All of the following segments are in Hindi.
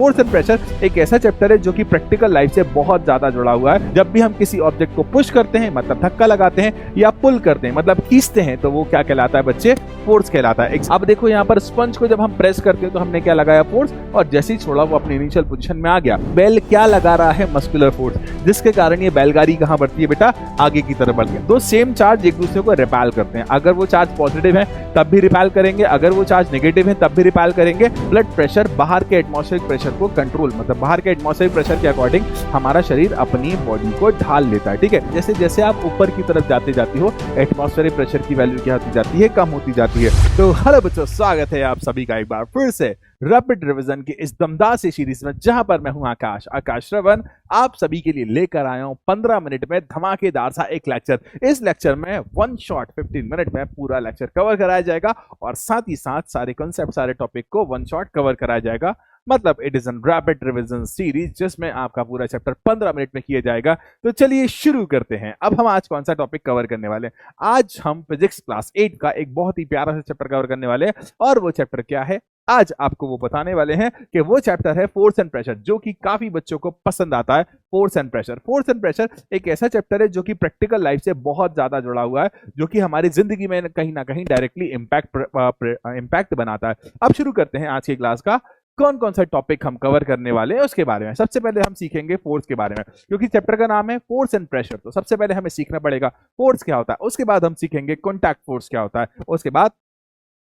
फोर्स एंड प्रेशर एक ऐसा चैप्टर है जो कि प्रैक्टिकल लाइफ से बहुत ज्यादा जुड़ा हुआ है। जब भी हम किसी ऑब्जेक्ट को पुश करते हैं मतलब धक्का लगाते हैं या पुल करते हैं मतलब खींचते हैं तो वो क्या कहलाता है बच्चे? फोर्स कहलाता है। अब देखो यहाँ पर स्पंज को जब हम प्रेस करते हैं तो हमने क्या लगाया? फोर्स। और जैसे ही छोड़ा वो अपनी इनिशियल पोजीशन में आ गया। बेल क्या लगा रहा है? मस्कुलर फोर्स, जिसके कारण ये बैलगाड़ी कहाँ बढ़ती है बेटा? आगे की तरफ बढ़ गया। तो सेम चार्ज एक दूसरे को रिपेल करते हैं। अगर वो चार्ज पॉजिटिव है तब भी रिपेल करेंगे, अगर वो चार्ज नेगेटिव है तब भी रिपेल करेंगे। ब्लड प्रेशर बाहर के एटमॉस्फेरिक प्रेशर को कंट्रोल मतलब बाहर के एटमॉस्फेरिक प्रेशर के अकॉर्डिंग हमारा शरीर अपनी बॉडी को ढाल लेता है। ठीक है, जैसे जैसे आप ऊपर की तरफ जाते हो एटमॉस्फेरिक प्रेशर की वैल्यू क्या होती जाती है? कम होती जाती है। तो हेलो बच्चों, स्वागत है आप सभी का एक बार फिर से रैपिड रिवीजन की इस दमदार सी सीरीज में, जहां पर मैं हूं आकाश श्रवण आप सभी के लिए लेकर आया हूं 15 मिनट में धमाकेदार सा एक लेक्चर। इस लेक्चर में वन शॉट 15 मिनट में पूरा लेक्चर कवर कराया जाएगा और साथ ही साथ सारे कॉन्सेप्ट सारे टॉपिक को वन शॉट कवर कराया जाएगा। मतलब it is an rapid revision series जिसमें आपका पूरा चैप्टर 15 मिनट में किया जाएगा। तो चलिए शुरू करते हैं। अब हम आज कौन सा टॉपिक कवर करने वाले हैं? आज हम फिजिक्स क्लास 8 का एक बहुत ही प्यारा सा चैप्टर कवर करने वाले हैं। और वो चैप्टर क्या है आज आपको वो बताने वाले हैं कि वो चैप्टर है फोर्स एंड प्रेशर, जो कि काफी बच्चों को पसंद आता है। Force and pressure, force and pressure एक ऐसा चैप्टर है जो कि प्रैक्टिकल लाइफ से बहुत ज्यादा जुड़ा हुआ है, जो कि हमारी जिंदगी में कहीं ना कहीं डायरेक्टली इंपैक्ट बनाता है। अब शुरू करते हैं आज की क्लास का। कौन कौन सा टॉपिक हम कवर करने वाले हैं उसके बारे में। सबसे पहले हम सीखेंगे फोर्स के बारे में, क्योंकि चैप्टर का नाम है फोर्स एंड प्रेशर। तो सबसे पहले हमें सीखना पड़ेगा फोर्स क्या होता है। उसके बाद हम सीखेंगे कॉन्टैक्ट फोर्स क्या होता है। उसके बाद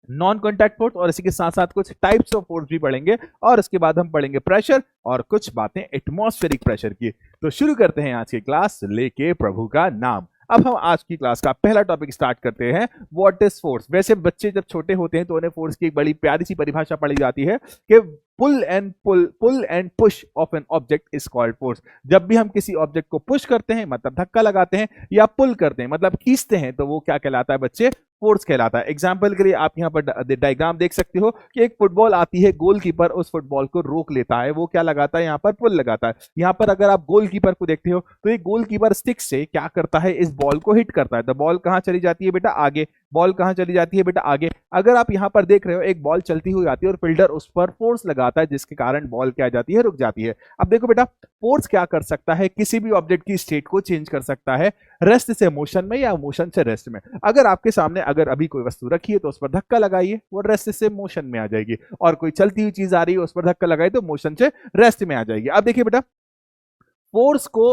नॉन कॉन्टैक्ट फोर्स और इसी के साथ साथ कुछ टाइप्स ऑफ फोर्स भी पढ़ेंगे। और उसके बाद हम पढ़ेंगे प्रेशर और कुछ बातें एटमॉस्फेरिक प्रेशर की। तो शुरू करते हैं आज की क्लास लेके प्रभु का नाम। अब हम आज की क्लास का पहला टॉपिक स्टार्ट करते हैं। What is force? वैसे बच्चे जब छोटे होते हैं तो उन्हें फोर्स की एक बड़ी प्यारी सी परिभाषा पढ़ी जाती है कि pull and push of an object is called force. जब भी हम किसी ऑब्जेक्ट को पुश करते हैं मतलब धक्का लगाते हैं या पुल करते हैं मतलब खींचते हैं तो वो क्या कहलाता है बच्चे? फोर्स कहलाता है। एग्जाम्पल के लिए आप यहाँ पर डायग्राम देख सकते हो कि एक फुटबॉल आती है, गोलकीपर उस फुटबॉल को रोक लेता है, वो क्या लगाता है? यहाँ पर पुल लगाता है। यहाँ पर अगर आप गोलकीपर को देखते हो तो ये गोलकीपर स्टिक से क्या करता है? इस बॉल को हिट करता है। तो बॉल कहाँ चली जाती है बेटा? आगे। बॉल कहाँ चली जाती है बेटा? आगे। अगर आप यहाँ पर देख रहे हो एक बॉल चलती हुई आती है और फील्डर उस पर फोर्स लगाता है, जिसके कारण बॉल क्या जाती है? रुक जाती है। अब देखो बेटा, फोर्स क्या कर सकता है? किसी भी ऑब्जेक्ट की स्टेट को चेंज कर सकता है, रेस्ट से मोशन में या मोशन से रेस्ट में। अगर आपके सामने अगर अभी कोई वस्तु रखी है तो उस पर धक्का लगाइए, वो रेस्ट से मोशन में आ जाएगी। और कोई चलती हुई चीज आ रही है उस पर धक्का लगाइए तो मोशन से रेस्ट में आ जाएगी। अब देखिए बेटा, फोर्स को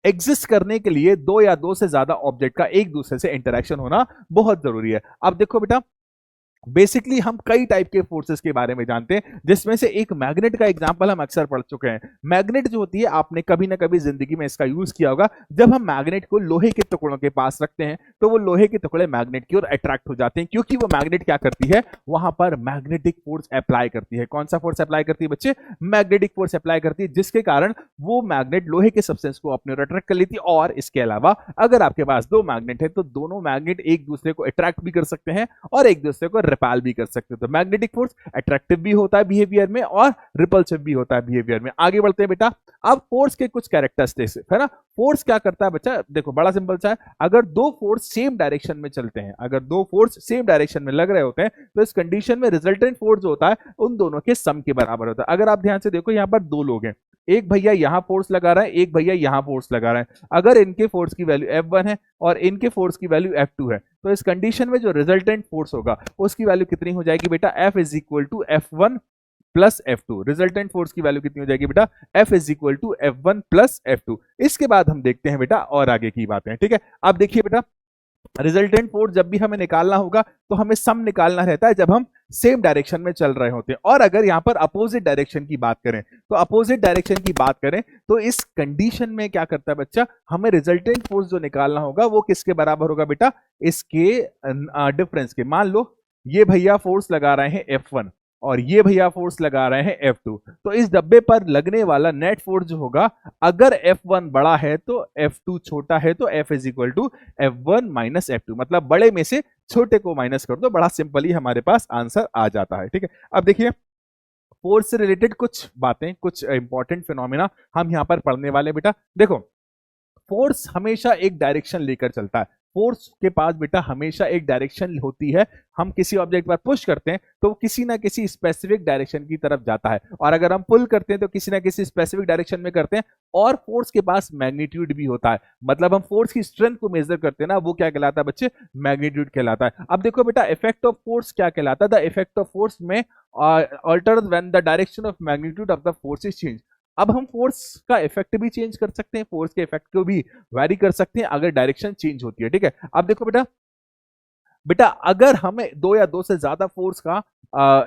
एग्जिस्ट करने के लिए दो या दो से ज्यादा ऑब्जेक्ट का एक दूसरे से इंटरेक्शन होना बहुत जरूरी है। अब देखो बेटा, बेसिकली हम कई टाइप के फोर्सेस के बारे में जानते हैं, जिसमें से एक मैग्नेट का एग्जांपल हम अक्सर पढ़ चुके हैं। मैग्नेट जो होती है, आपने कभी ना कभी जिंदगी में इसका यूज किया होगा। जब हम मैग्नेट को लोहे के टुकड़ों के पास रखते हैं तो वो लोहे के टुकड़े मैग्नेट की ओर अट्रैक्ट हो जाते हैं, क्योंकि वो मैग्नेट क्या करती है? वहां पर मैग्नेटिक फोर्स अप्लाई करती है। कौन सा फोर्स अप्लाई करती है बच्चे? मैग्नेटिक फोर्स अप्लाई करती है, जिसके कारण वो मैग्नेट लोहे के सब्सटेंस को अपने ओर अट्रैक्ट कर लेती है। और इसके अलावा अगर आपके पास दो मैग्नेट है तो दोनों मैग्नेट एक दूसरे को अट्रैक्ट भी कर सकते हैं और एक दूसरे को रिपेल भी कर सकते हैं। तो मैग्नेटिक फोर्स अट्रैक्टिव भी होता है बिहेवियर में और रिपल्सिव भी होता है बिहेवियर में। आगे बढ़ते हैं बेटा। अब फोर्स के कुछ कैरेक्टरिस्टिक्स है ना। फोर्स क्या करता है बच्चा? देखो बड़ा सिंपल सा है। अगर दो फोर्स सेम डायरेक्शन में चलते हैं, अगर दो फोर्स सेम डायरेक्शन में लग रहे होते हैं तो इस कंडीशन में रिजल्टेंट फोर्स जो होता है उन दोनों के सम के बराबर होता है। अगर आप ध्यान से देखो, यहाँ पर दो लोग हैं, एक भैया यहां फोर्स लगा रहा है, एक भैया यहां फोर्स लगा रहा है। अगर इनके फोर्स की वैल्यू F1 है और इनके फोर्स की वैल्यू F2 है तो इस कंडीशन में जो रिजल्टेंट फोर्स होगा उसकी वैल्यू कितनी हो जाएगी बेटा? F is equal to F1 plus F2। Resultant force की वैल्यू कितनी हो जाएगी बेटा? F is equal to F1 plus F2। इसके बाद हम देखते हैं बेटा और आगे की बातें। ठीक है, अब देखिए बेटा, रिजल्टेंट फोर्स जब भी हमें निकालना होगा तो हमें सम निकालना रहता है जब हम सेम डायरेक्शन में चल रहे होते हैं। और अगर यहां पर अपोजिट डायरेक्शन की बात करें तो अपोजिट डायरेक्शन की बात करें तो इस कंडीशन में क्या करता है बच्चा? हमें रिजल्टेंट फोर्स जो निकालना होगा वो किसके बराबर होगा बेटा? इसके डिफरेंस के। मान लो ये भैया फोर्स लगा रहे हैं F1 और ये भैया फोर्स लगा रहे हैं F2, तो इस डब्बे पर लगने वाला नेट फोर्स जो होगा, अगर F1 बड़ा है तो F2 छोटा है तो F is equal to F1 minus F2। मतलब बड़े में से छोटे को माइनस कर दो, बड़ा सिंपली हमारे पास आंसर आ जाता है। ठीक है, अब देखिए फोर्स से रिलेटेड कुछ बातें, कुछ इंपॉर्टेंट फिनोमिना हम यहां पर पढ़ने वाले बेटा। देखो, फोर्स हमेशा एक डायरेक्शन लेकर चलता है। फोर्स के पास बेटा हमेशा एक डायरेक्शन होती है। हम किसी ऑब्जेक्ट पर पुश करते हैं तो किसी ना किसी स्पेसिफिक डायरेक्शन की तरफ जाता है, और अगर हम पुल करते हैं तो किसी ना किसी स्पेसिफिक डायरेक्शन में करते हैं। और फोर्स के पास मैग्नीट्यूड भी होता है, मतलब हम फोर्स की स्ट्रेंथ को मेजर करते हैं ना, वो क्या कहलाता है बच्चे, मैग्नीट्यूड कहलाता है। अब देखो बेटा इफेक्ट ऑफ फोर्स क्या कहलाता है, द इफेक्ट ऑफ फोर्स में alter when the direction of magnitude of the force is change. अब हम फोर्स का इफेक्ट भी चेंज कर सकते हैं, फोर्स के इफेक्ट को भी वैरी कर सकते हैं अगर डायरेक्शन चेंज होती है, ठीक है। अब देखो बेटा बेटा अगर हमें दो या दो से ज्यादा फोर्स का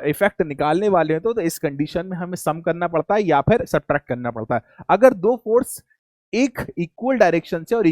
इफेक्ट निकालने वाले हैं तो इस कंडीशन में हमें सम करना पड़ता है या फिर सब्ट्रैक्ट करना पड़ता है। अगर दो फोर्स एक इक्वल डायरेक्शन से और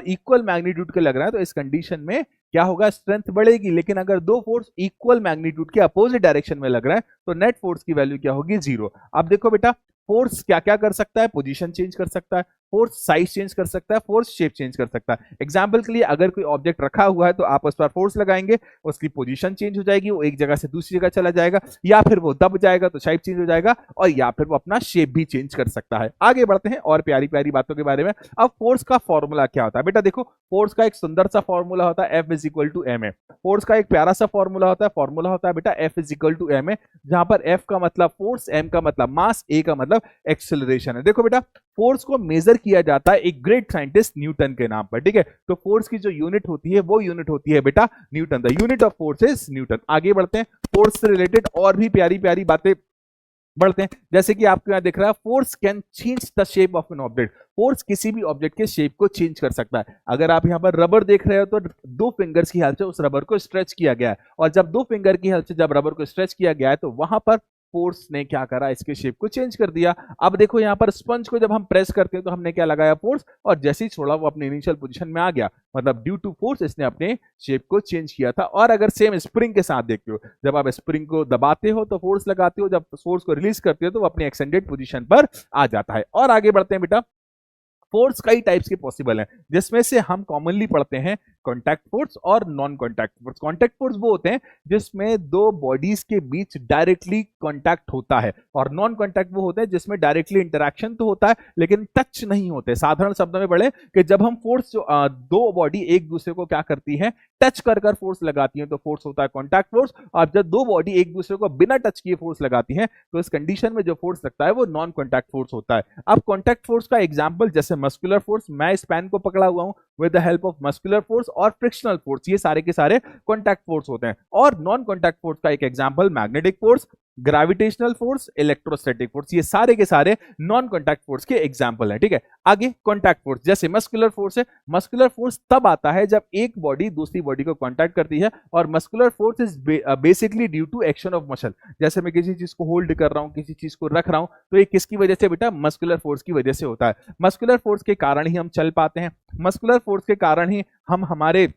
इक्वल मैग्नीट्यूड के लग रहा है तो इस कंडीशन में क्या होगा, स्ट्रेंथ बढ़ेगी। लेकिन अगर दो फोर्स इक्वल मैग्नीट्यूड के अपोजिट डायरेक्शन में लग रहा है तो नेट फोर्स की वैल्यू क्या होगी, 0। अब देखो बेटा फोर्स क्या क्या कर सकता है, पोजीशन चेंज कर सकता है, फोर्स साइज चेंज कर सकता है, फोर्स शेप चेंज कर सकता है। एग्जांपल के लिए अगर कोई ऑब्जेक्ट रखा हुआ है तो आप उस पर फोर्स लगाएंगे, उसकी पोजीशन चेंज हो जाएगी, वो एक जगह से दूसरी जगह चला जाएगा, या फिर वो दब जाएगा तो शेप चेंज हो जाएगा, और या फिर वो अपना शेप भी चेंज कर सकता है। आगे बढ़ते हैं और प्यारी प्यारी बातों के बारे में। अब फोर्स का फॉर्मूला क्या होता है बेटा, देखो फोर्स का एक सुंदर सा फॉर्मूला होता है F = ma। फोर्स का एक प्यारा सा फॉर्मूला होता है बेटा F = ma, जहां पर F का मतलब फोर्स, m का मतलब मास, a का मतलब एक्सेलरेशन है। देखो बेटा फोर्स को मेजर किया जाता है एक ग्रेट साइंटिस्ट न्यूटन के नाम पर, ठीक है। तो फोर्स की जो यूनिट होती है वो यूनिट होती है बेटा Newton, the unit of force is Newton. आगे बढ़ते हैं, फोर्स से रिलेटेड और भी प्यारी प्यारी बातें बढ़ते हैं। जैसे कि आपको यहां दिख रहा है force can change the shape of an object, force किसी भी ऑब्जेक्ट के शेप को चेंज कर सकता है। अगर आप यहां पर रबर देख रहे हो तो दो फिंगर्स की हेल्प से उस रबर को स्ट्रेच किया गया है, और जब दो फिंगर की हेल्प से जब रबर को स्ट्रेच किया गया है तो वहां पर फोर्स ने क्या करा, इसके शेप को चेंज कर दिया। अब देखो यहां पर स्पंज को जब हम प्रेस करते हैं तो हमने क्या लगाया, फोर्स, और जैसे ही छोड़ा वो अपने इनिशियल पोजीशन में आ गया, मतलब ड्यू टू फोर्स इसने अपने शेप को चेंज किया था। और अगर सेम स्प्रिंग के साथ देखते हो, जब आप स्प्रिंग को दबाते हो तो फोर्स लगाते हो, जब फोर्स को रिलीज करते हो तो वो अपने एक्सटेंडेड पोजीशन पर आ जाता है। और आगे बढ़ते हैं बेटा, फोर्स कई टाइप्स के पॉसिबल हैं, जिसमें से हम कॉमनली पढ़ते हैं कॉन्टैक्ट फोर्स और non contact force. Contact force वो होते हैं जिसमें दो बॉडीज के बीच डायरेक्टली कॉन्टैक्ट होता है, और नॉन कॉन्टैक्ट वो होते हैं जिसमें डायरेक्टली इंटरैक्शन तो होता है लेकिन टच नहीं होते। साधारण शब्दों में बढ़े कि जब हम फोर्स दो बॉडी एक दूसरे को क्या करती है, टच कर कर फोर्स लगाती है तो फोर्स होता है कॉन्टैक्ट फोर्स, और जब दो बॉडी एक दूसरे को बिना टच किए फोर्स लगाती है तो इस कंडीशन में जो फोर्स लगता है वो नॉन कॉन्टैक्ट फोर्स होता है। अब कॉन्टैक्ट फोर्स का एग्जांपल जैसे मस्कुलर फोर्स, मैं इस पेन को पकड़ा हुआ हूं with the help of muscular force, और फ्रिक्शनल फोर्स, ये सारे के सारे कॉन्टैक्ट फोर्स होते हैं। और नॉन कॉन्टैक्ट फोर्स का एक example magnetic force, gravitational force, electrostatic force, ये सारे के सारे नॉन कॉन्टैक्ट फोर्स के एग्जांपल है, ठीक है। आगे कॉन्टैक्ट फोर्स जैसे मस्कुलर फोर्स है, मस्कुलर फोर्स तब आता है जब एक बॉडी दूसरी बॉडी को कॉन्टैक्ट करती है, और muscular force is basically due to action of muscle. जैसे मैं किसी चीज को होल्ड कर रहा हूं, किसी चीज को रख रहा हूं, तो ये किसकी वजह से बेटा, मस्कुलर फोर्स की वजह से होता है। मस्कुलर फोर्स के कारण ही हम चल पाते हैं, मस्कुलर फोर्स के कारण ही हम हमारे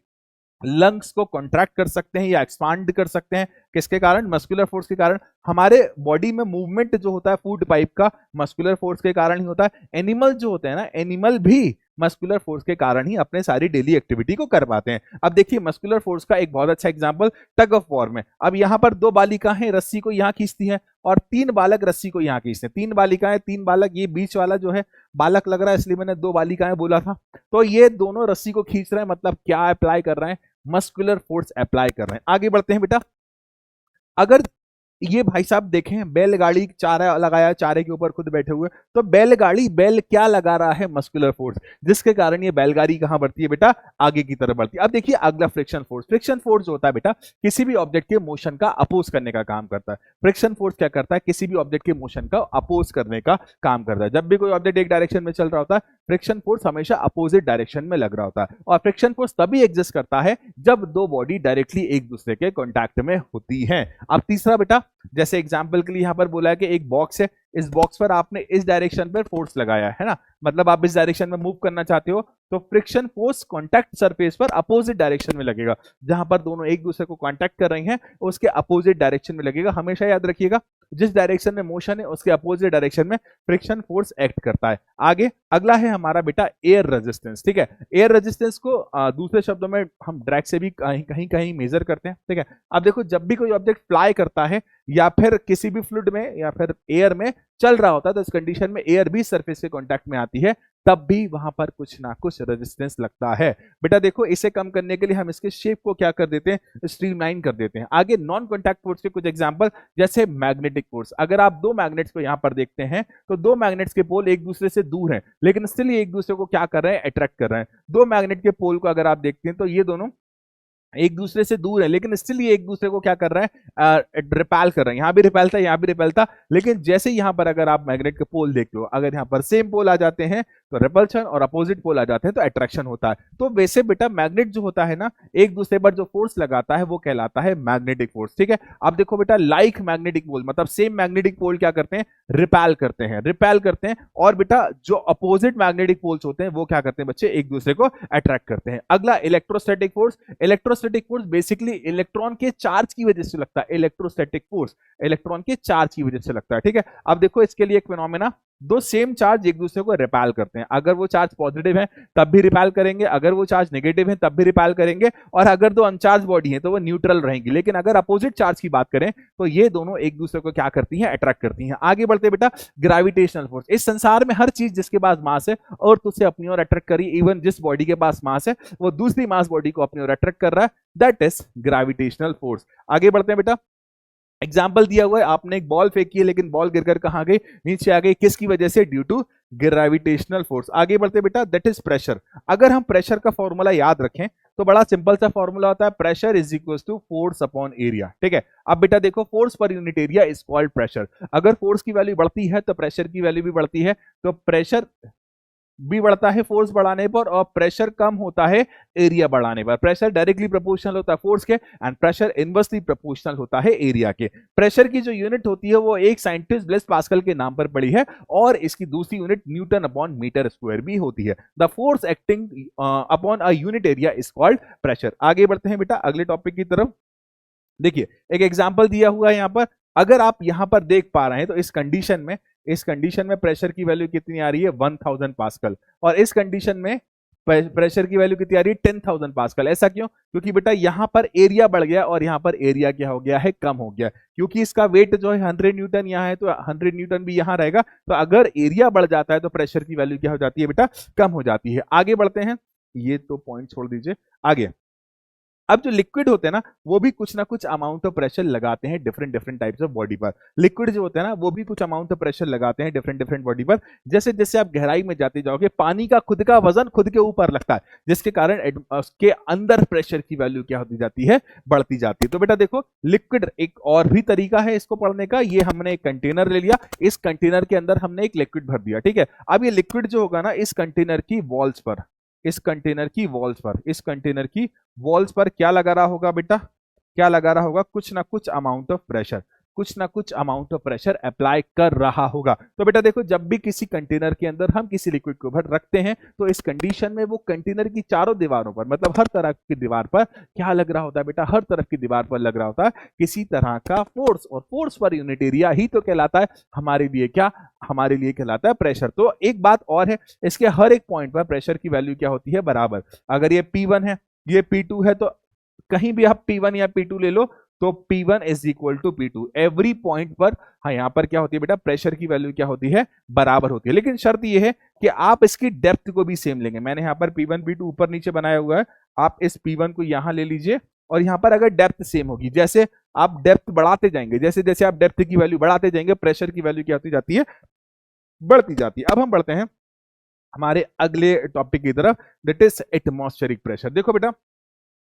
लंग्स को कॉन्ट्रैक्ट कर सकते हैं या एक्सपांड कर सकते हैं। किसके कारण, मस्कुलर फोर्स के कारण। हमारे बॉडी में मूवमेंट जो होता है फूड पाइप का, मस्कुलर फोर्स के कारण ही होता है। एनिमल जो होते हैं ना, एनिमल भी मस्कुलर फोर्स के कारण ही अपने सारी डेली एक्टिविटी को कर पाते हैं। अब देखिए मस्कुलर फोर्स का एक बहुत अच्छा एग्जांपल टग ऑफ वॉर में। अब यहां पर दो बालिकाएं रस्सी को यहां खींचती हैं और तीन बालक रस्सी को यहां खींचते हैं। तीन बालिकाएं, तीन बालक, ये बीच वाला जो है बालक लग रहा है इसलिए मैंने दो बालिकाएं बोला था। तो ये दोनों रस्सी को खींच रहे हैं, मतलब क्या अप्लाई कर रहे हैं, मस्कुलर फोर्स अप्लाई कर रहे हैं। आगे बढ़ते हैं बेटा, अगर ये भाई साहब देखें बैलगाड़ी चारा लगाया, चारे के ऊपर खुद बैठे हुए, तो बैलगाड़ी, बैल क्या लगा रहा है, मस्कुलर फोर्स, जिसके कारण ये बैलगाड़ी कहां बढ़ती है बेटा, आगे की तरफ बढ़ती है। अब देखिए अगला फ्रिक्शन फोर्स। फ्रिक्शन फोर्स जो होता है बेटा किसी भी ऑब्जेक्ट के मोशन का अपोज करने का काम करता है। फ्रिक्शन फोर्स क्या करता है, किसी भी ऑब्जेक्ट के मोशन का अपोज करने का काम करता है। जब भी कोई ऑब्जेक्ट एक डायरेक्शन में चल रहा होता है, फ्रिक्शन फोर्स हमेशा अपोजिट डायरेक्शन में लग रहा होता है। और फ्रिक्शन फोर्स तभी एग्जिस्ट करता है जब दो बॉडी डायरेक्टली एक दूसरे के कॉन्टैक्ट में होती है। अब तीसरा बेटा, जैसे एग्जांपल के लिए यहां पर बोला है कि एक बॉक्स है, इस बॉक्स पर आपने इस डायरेक्शन पर फोर्स लगाया है ना, मतलब आप इस डायरेक्शन में मूव करना चाहते हो, तो फ्रिक्शन फोर्स कांटेक्ट सरफेस पर अपोजिट डायरेक्शन में लगेगा। जहां पर दोनों एक दूसरे को कांटेक्ट कर रही हैं उसके अपोजिट डायरेक्शन में लगेगा। हमेशा याद रखिएगा जिस डायरेक्शन में मोशन है उसके अपोजिट डायरेक्शन में फ्रिक्शन फोर्स एक्ट करता है। आगे अगला है हमारा बेटा एयर रेजिस्टेंस, ठीक है। एयर रेजिस्टेंस को दूसरे शब्दों में हम ड्रैग से भी कहीं कहीं मेजर करते हैं, ठीक है। अब देखो जब भी कोई ऑब्जेक्ट फ्लाई करता है या फिर किसी भी फ्लूइड में या फिर एयर में चल रहा होता है तो इस कंडीशन में एयर भी सरफेस के कांटेक्ट में आती है, तब भी वहां पर कुछ ना कुछ रेजिस्टेंस लगता है। बेटा देखो इसे कम करने के लिए हम इसके शेप को क्या कर देते हैं, स्ट्रीमलाइन कर देते हैं। आगे नॉन कॉन्टैक्ट फोर्स के कुछ एग्जांपल, जैसे मैग्नेटिक फोर्स। अगर आप दो मैग्नेट्स को यहां पर देखते हैं तो दो मैग्नेट्स के पोल एक दूसरे से दूर हैं, लेकिन स्टिल एक दूसरे को क्या कर रहे हैं, अट्रैक्ट कर रहे हैं। दो मैग्नेट के पोल को अगर आप देखते हैं तो ये दोनों एक दूसरे से दूर है, लेकिन स्टिल ये एक दूसरे को क्या कर रहा है, रिपेल कर रहे हैं। यहां भी रिपेल था, यहां भी रिपेल था, लेकिन जैसे यहां पर अगर आप मैग्नेट के पोल देखते हो, अगर यहां पर सेम पोल आ जाते हैं तो रिपल्शन, और अपोजिट पोल आ जाते हैं तो अट्रैक्शन होता है। तो वैसे बेटा मैग्नेट जो होता है ना, एक दूसरे पर जो फोर्स लगाता है वो कहलाता है मैग्नेटिक फोर्स। ठीक है, अब देखो बेटा लाइक मैग्नेटिक पोल मतलब सेम मैग्नेटिक पोल क्या करते हैं, रिपेल करते हैं, रिपेल करते हैं। और बेटा जो अपोजिट मैग्नेटिक पोल्स होते हैं वो क्या करते हैं बच्चे, एक दूसरे को अट्रैक्ट करते हैं। अगला electrostatic force. Electrostatic force basically electron के चार्ज की वजह से लगता है। इलेक्ट्रोस्टैटिक फोर्स इलेक्ट्रॉन के चार्ज की वजह से लगता है। ठीक है, अब देखो इसके लिए एक फिनोमेना, दो सेम चार्ज एक दूसरे को रिपेल करते हैं। अगर वो चार्ज पॉजिटिव है तब भी रिपेल करेंगे, अगर वो चार्ज नेगेटिव है तब भी रिपेल करेंगे, और अगर दो अनचार्ज बॉडी है तो वो न्यूट्रल रहेंगी। लेकिन अगर अपोजिट चार्ज की बात करें तो ये दोनों एक दूसरे को क्या करती हैं, अट्रैक्ट करती हैं। आगे बढ़ते बेटा ग्रेविटेशनल फोर्स। इस संसार में हर चीज जिसके पास मास है और उसे अपनी ओर अट्रैक्ट करी, इवन जिस बॉडी के पास मास है वो दूसरी मास बॉडी को अपनी ओर अट्रैक्ट कर रहा है, दैट इज ग्रेविटेशनल फोर्स। आगे बढ़ते हैं बेटा, एग्जाम्पल दिया हुआ है, आपने एक बॉल फेंकी है लेकिन बॉल गिरकर कहां गई, नीचे आ गई, किसकी वजह से, ड्यू टू ग्रेविटेशनल फोर्स। आगे बढ़ते बेटा, दैट इज प्रेशर। अगर हम प्रेशर का फॉर्मूला याद रखें तो बड़ा सिंपल सा फॉर्मूला होता है, pressure is equal to force upon area. ठीक है, अब बेटा देखो फोर्स पर unit area is called pressure. अगर फोर्स की वैल्यू बढ़ती है तो प्रेशर की वैल्यू भी बढ़ती है, तो प्रेशर भी बढ़ता है फोर्स बढ़ाने पर, और प्रेशर कम होता है एरिया बढ़ाने पर। प्रेशर डायरेक्टली प्रोपोर्शनल होता है फोर्स के, एंड प्रेशर इनवर्सली प्रोपोर्शनल होता है एरिया के। प्रेशर की जो यूनिट होती है वो एक साइंटिस्ट ब्लेस पास्कल के नाम पर पड़ी है, और इसकी दूसरी unit newton upon metre square भी होती है। The force acting upon a unit area is called pressure. आगे बढ़ते हैं बेटा अगले टॉपिक की तरफ। देखिए एक एग्जाम्पल दिया हुआ है यहां पर, अगर आप यहां पर देख पा रहे हैं तो इस कंडीशन में प्रेशर की वैल्यू कितनी आ रही है, 1000 पास्कल, और इस कंडीशन में प्रेशर की वैल्यू कितनी आ रही है, 10,000 पास्कल। ऐसा क्यों, क्योंकि बेटा यहां पर एरिया बढ़ गया और यहां पर एरिया क्या हो गया है, कम हो गया। क्योंकि इसका वेट जो है 100 न्यूटन यहां है तो 100 न्यूटन भी यहां रहेगा, तो अगर एरिया बढ़ जाता है तो प्रेशर की वैल्यू क्या हो जाती है बेटा, कम हो जाती है। आगे बढ़ते हैं, ये तो पॉइंट छोड़ दीजिए, आगे अब जो लिक्विड होते हैं ना वो भी कुछ ना कुछ अमाउंट ऑफ प्रेशर लगाते हैं डिफरेंट टाइप्स ऑफ बॉडी पर। लिक्विड जो होते हैं ना वो भी कुछ अमाउंट ऑफ प्रेशर लगाते हैं डिफरेंट बॉडी पर। जैसे जैसे आप गहराई में जाते जाओगे पानी का खुद का वजन खुद के ऊपर लगता है, जिसके कारण उसके अंदर प्रेशर की वैल्यू क्या होती जाती है, बढ़ती जाती है। तो बेटा देखो लिक्विड एक और भी तरीका है इसको पढ़ने का। ये हमने एक कंटेनर ले लिया, इस कंटेनर के अंदर हमने एक लिक्विड भर दिया। ठीक है, अब ये लिक्विड जो होगा ना इस कंटेनर की वॉल्स पर, इस कंटेनर की वॉल्स पर क्या लगा रहा होगा बेटा, क्या लगा रहा होगा, कुछ ना कुछ अमाउंट ऑफ प्रेशर, कुछ ना कुछ अमाउंट ऑफ प्रेशर अप्लाई कर रहा होगा। तो बेटा देखो जब भी किसी कंटेनर के अंदर हम किसी लिक्विड को भर रखते हैं तो इस कंडीशन में वो कंटेनर की चारों दीवारों पर, मतलब हर तरफ की दीवार पर क्या लग रहा होता है बेटा, हर तरफ की दीवार पर लग रहा होता है किसी तरह का फोर्स, और फोर्स पर यूनिट एरिया ही तो कहलाता है हमारे लिए क्या, हमारे लिए कहलाता है प्रेशर। तो एक बात और है, इसके हर एक पॉइंट पर प्रेशर की वैल्यू क्या होती है, बराबर। अगर ये P1 है ये P2 है, तो कहीं भी आप P1 या P2 ले लो तो P1 is equal to P2 every point पर। हाँ यहाँ पर क्या होती है बेटा, प्रेशर की वैल्यू क्या होती है, बराबर होती है। लेकिन शर्त यह है कि आप इसकी डेप्थ को भी सेम लेंगे। मैंने यहाँ पर P1 P2 ऊपर नीचे बनाया हुआ है, आप इस P1 को यहाँ ले लीजिए, और यहाँ पर अगर डेप्थ सेम होगी, जैसे आप डेप्थ बढ़ाते जाएंगे, जैसे जैसे आप डेप्थ की वैल्यू बढ़ाते जाएंगे प्रेशर की वैल्यू क्या होती जाती है, बढ़ती जाती है। अब हम बढ़ते हैं हमारे अगले टॉपिक की तरफ, दैट इज एटमॉस्फेरिक प्रेशर। देखो बेटा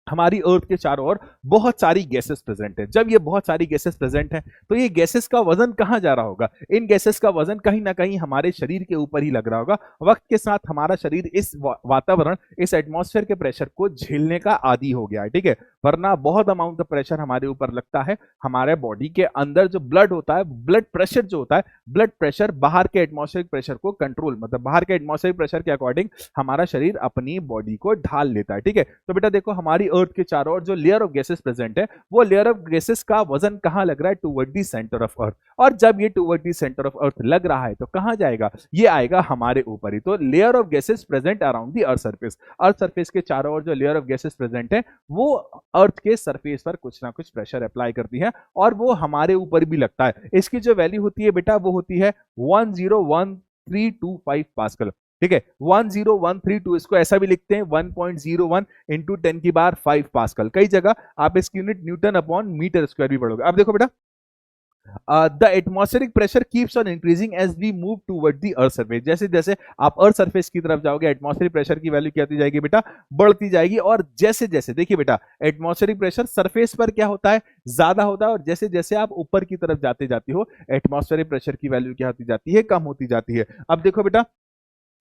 हमारी अर्थ के चारों ओर बहुत सारी गैसेस प्रेजेंट है। जब ये बहुत सारी गैसेस प्रेजेंट है तो ये गैसेस का वजन कहां जा रहा होगा, इन गैसेस का वजन कहीं ना कहीं हमारे शरीर के ऊपर ही लग रहा होगा। वक्त के साथ हमारा शरीर इस वातावरण, इस एटमॉस्फेयर के प्रेशर को झेलने का आदी हो गया है। ठीक है, वरना बहुत अमाउंट ऑफ प्रेशर हमारे ऊपर लगता है। हमारे बॉडी के अंदर जो ब्लड होता है, ब्लड प्रेशर जो होता है, ब्लड प्रेशर बाहर के एटमॉस्फेरिक प्रेशर को कंट्रोल, मतलब बाहर के एटमॉस्फेरिक प्रेशर के अकॉर्डिंग हमारा शरीर अपनी बॉडी को ढाल लेता है। ठीक है, तो बेटा देखो हमारी अर्थ के चारों ओर जो लेयर ऑफ गैसेस प्रेजेंट है, वो लेयर ऑफ गैसेस का वजन कहां लग रहा है? Toward the centre of earth. और जब ये toward the centre of earth लग रहा है तो कहां जाएगा? ये आएगा हमारे ऊपर ही। तो layer of gases present around the earth surface, earth surface के चारों ओर जो लेयर ऑफ गैसेस प्रेजेंट है वो अर्थ के सरफेस पर कुछ ना कुछ प्रेशर अप्लाई करती है और वो हमारे ऊपर भी लगता है। इसकी जो वैल्यू होती है बेटा वो होती है 101325 पास्कल। ठीक है, 10132, इसको ऐसा भी लिखते हैं 1.01 इंटू 10 की पावर 5 पास्कल। कई जगह आप इसकी unit newton upon metre square भी पढ़ोगे। अब देखो बेटा, the atmospheric pressure keeps on increasing as we move toward the earth surface. जैसे जैसे आप अर्थ सरफेस की तरफ जाओगे एटमॉस्फेरिक प्रेशर की वैल्यू क्या होती जाएगी बेटा? बढ़ती जाएगी। और जैसे जैसे देखिए बेटा, एटमॉस्फेरिक प्रेशर सरफेस पर क्या होता है? ज्यादा होता है। और जैसे जैसे आप ऊपर की तरफ जाते जाते हो एटमॉस्फेरिक प्रेशर की वैल्यू क्या होती जाती है? कम होती जाती है। अब देखो बेटा,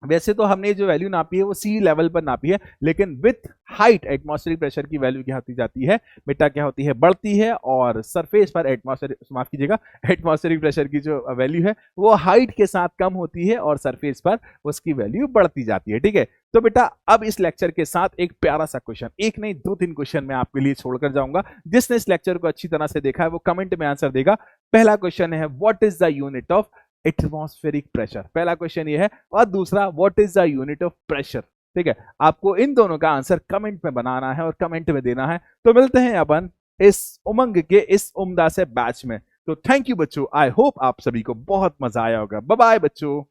वैसे तो हमने जो वैल्यू नापी है वो सी लेवल पर नापी है, लेकिन विथ हाइट एटमॉस्फेरिक प्रेशर की वैल्यू क्या होती जाती है बेटा? क्या होती है? बढ़ती है। और सरफेस पर एटमॉस्फेरिक, माफ कीजिएगा, एटमॉस्फेरिक प्रेशर की जो वैल्यू है वो हाइट के साथ कम होती है और सरफेस पर उसकी वैल्यू बढ़ती जाती है। ठीक है, तो बेटा अब इस लेक्चर के साथ एक प्यारा सा क्वेश्चन, एक नहीं 2-3 क्वेश्चन मैं आपके लिए छोड़कर जाऊंगा। जिसने इस लेक्चर को अच्छी तरह से देखा है वो कमेंट में आंसर देगा। पहला क्वेश्चन है what is the unit of atmospheric pressure? पहला क्वेश्चन ये है। और दूसरा what is the unit of pressure? ठीक है, आपको इन दोनों का आंसर कमेंट में बनाना है और कमेंट में देना है। तो मिलते हैं अपन इस उमंग के इस उम्दा से बैच में। तो थैंक यू बच्चों, आई होप आप सभी को बहुत मजा आया होगा। बाय बाय बच्चों।